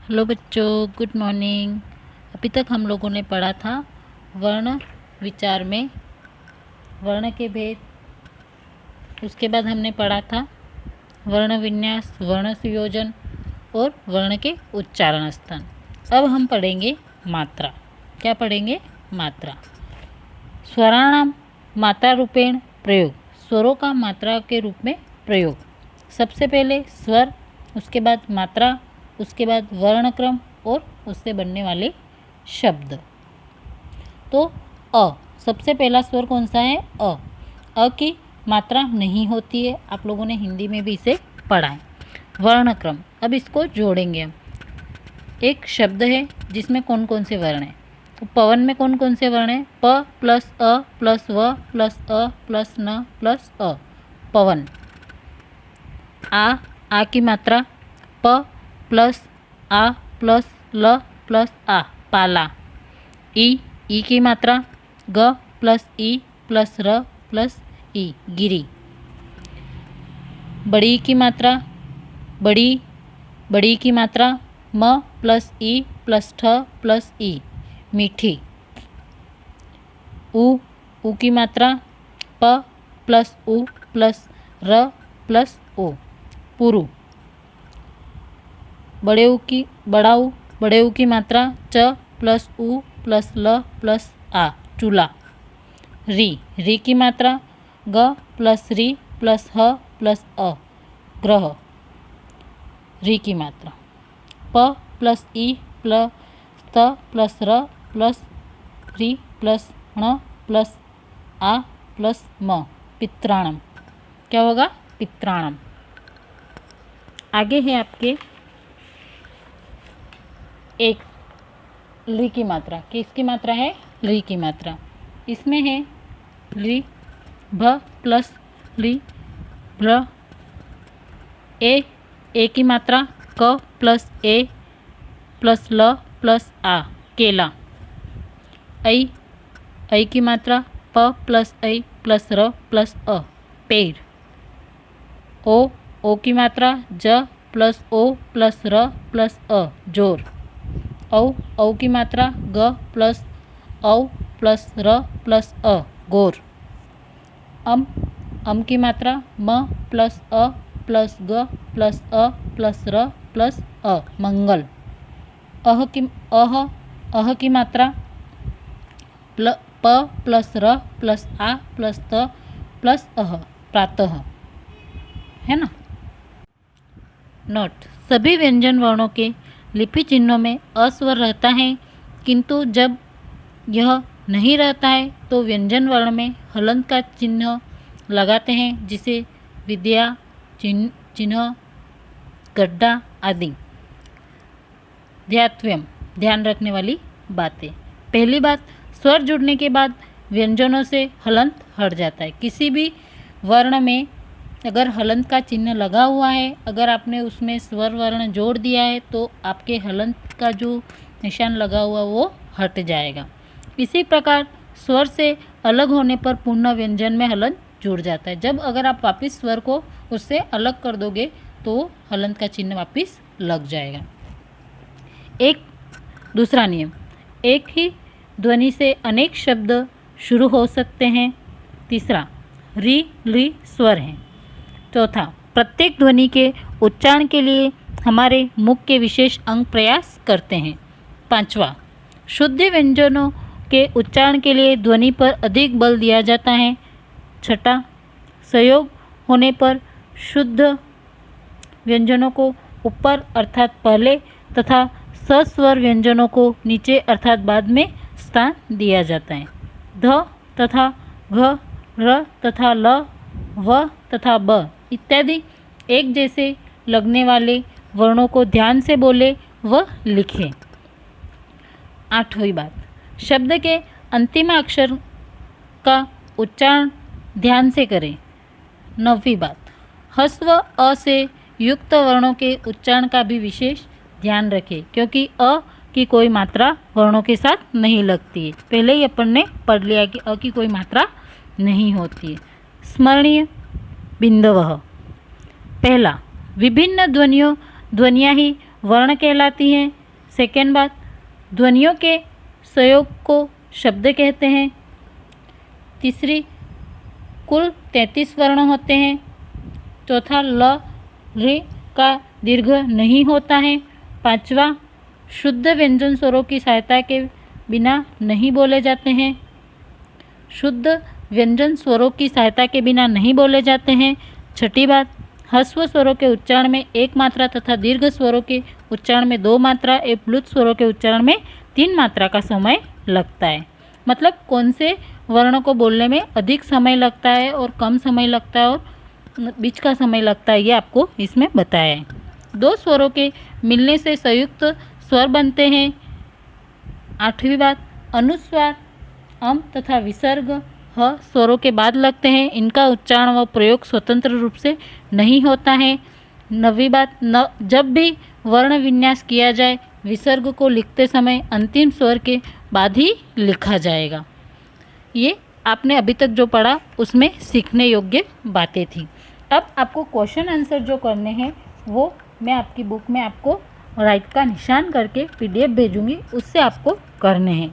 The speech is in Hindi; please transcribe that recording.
हेलो बच्चों, गुड मॉर्निंग। अभी तक हम लोगों ने पढ़ा था वर्ण विचार में वर्ण के भेद। उसके बाद हमने पढ़ा था वर्ण विन्यास, वर्ण संयोजन और वर्ण के उच्चारण स्थान। अब हम पढ़ेंगे मात्रा। क्या पढ़ेंगे? मात्रा। स्वराणाम मात्रा रूपेण प्रयोग। स्वरों का मात्रा के रूप में प्रयोग। सबसे पहले स्वर, उसके बाद मात्रा, उसके बाद वर्णक्रम और उससे बनने वाले शब्द। तो अ, सबसे पहला स्वर कौन सा है? अ। अ की मात्रा नहीं होती है, आप लोगों ने हिंदी में भी इसे पढ़ा है। वर्णक्रम, अब इसको जोड़ेंगे हम। एक शब्द है जिसमें कौन कौन से वर्ण हैं। तो पवन में कौन कौन से वर्ण हैं? प प्लस अ प्लस व प्लस अ प्लस न प्लस अ, पवन। आ की मात्रा प प्लस आ प्लस ल प्लस आ, पाला। ई की मात्रा ग प्लस ई प्लस र प्लस ई, गिरी। बड़ी की मात्रा बड़ी की मात्रा म प्लस ई प्लस ठ प्लस ई, मीठी। ऊ की मात्रा प प्लस उ प्लस र प्लस ओ, पुरु। बड़े ऊ की मात्रा च प्लस उ प्लस ल प्लस आ, चूल्हा। री की मात्रा ग प्लस री प्लस ह प्लस अ, ग्रह। री की मात्रा प प्लस ई प्लस त प्लस र प्लस री प्लस ण प्लस आ प्लस म, पित्राणम। क्या होगा? पित्राणम। आगे है आपके एक ली की मात्रा। किसकी मात्रा है? ली की मात्रा। इसमें है ली भ प्लस ली भ्र। ए की मात्रा क प्लस ए प्लस ल प्लस आ, केला। ऐ की मात्रा प प्लस ऐ प्लस र प्लस अ, पेड़। ओ की मात्रा ज प्लस ओ प्लस र प्लस अ, जोर। औ की मात्रा ग प्लस औ प्लस र प्लस अ, गोर। अम की मात्रा म प्लस अ प्लस ग प्लस अ प्लस र प्लस अ, मंगल। अह की मात्रा प प्लस र प्लस आ प्लस त प्लस अह, प्रातः। है ना? नोट: सभी व्यंजन वर्णों के लिपि चिन्हों में अस्वर रहता है, किंतु जब यह नहीं रहता है तो व्यंजन वर्ण में हलंत का चिन्ह लगाते हैं, जिसे विद्या चिन्ह, गड्ढा आदि। ध्यात्व्यम, ध्यान रखने वाली बातें। पहली बात, स्वर जुड़ने के बाद व्यंजनों से हलंत हट जाता है। किसी भी वर्ण में अगर हलंत का चिन्ह लगा हुआ है, अगर आपने उसमें स्वर वर्ण जोड़ दिया है तो आपके हलंत का जो निशान लगा हुआ वो हट जाएगा। इसी प्रकार स्वर से अलग होने पर पूर्ण व्यंजन में हलंत जुड़ जाता है। जब अगर आप वापस स्वर को उससे अलग कर दोगे तो हलंत का चिन्ह वापस लग जाएगा। एक दूसरा नियम, एक ही ध्वनि से अनेक शब्द शुरू हो सकते हैं। तीसरा, री ली स्वर हैं। चौथा, प्रत्येक ध्वनि के उच्चारण के लिए हमारे मुख के विशेष अंग प्रयास करते हैं। पांचवा, शुद्ध व्यंजनों के उच्चारण के लिए ध्वनि पर अधिक बल दिया जाता है। छठा, संयोग होने पर शुद्ध व्यंजनों को ऊपर अर्थात पहले तथा सस्वर व्यंजनों को नीचे अर्थात बाद में स्थान दिया जाता है। ध तथा घ, र तथा ल, व तथा ब इत्यादि एक जैसे लगने वाले वर्णों को ध्यान से बोले व लिखें। आठवीं बात, शब्द के अंतिम अक्षर का उच्चारण ध्यान से करें। नौवीं बात, ह्रस्व अ से युक्त वर्णों के उच्चारण का भी विशेष ध्यान रखें, क्योंकि अ की कोई मात्रा वर्णों के साथ नहीं लगती है। पहले ही अपन ने पढ़ लिया कि अ की कोई मात्रा नहीं होती है। स्मरणीय बिंदवः। पहला, विभिन्न ध्वनियाँ ही वर्ण कहलाती हैं। सेकेंड बात, ध्वनियों के संयोग को शब्द कहते हैं। तीसरी, कुल 33 वर्ण होते हैं। चौथा, ल रे का दीर्घ नहीं होता है। पांचवा, शुद्ध व्यंजन स्वरों की सहायता के बिना नहीं बोले जाते हैं। शुद्ध व्यंजन स्वरों की सहायता के बिना नहीं बोले जाते हैं। छठी बात, ह्रस्व स्वरों के उच्चारण में 1 मात्रा तथा दीर्घ स्वरों के उच्चारण में 2 मात्रा एवं प्लुत स्वरों के उच्चारण में 3 मात्रा का समय लगता है। मतलब कौन से वर्ण को बोलने में अधिक समय लगता है और कम समय लगता है और बीच का समय लगता है, ये आपको इसमें बताया है। 2 स्वरों के मिलने से संयुक्त स्वर बनते हैं। 8वीं बात, अनुस्वार अम तथा विसर्ग ह स्वरों के बाद लगते हैं। इनका उच्चारण व प्रयोग स्वतंत्र रूप से नहीं होता है। 9वीं बात, जब भी वर्ण विन्यास किया जाए विसर्ग को लिखते समय अंतिम स्वर के बाद ही लिखा जाएगा। ये आपने अभी तक जो पढ़ा उसमें सीखने योग्य बातें थी। अब आपको क्वेश्चन आंसर जो करने हैं वो मैं आपकी बुक में आपको राइट का निशान करके PDF भेजूंगी, उससे आपको करने हैं।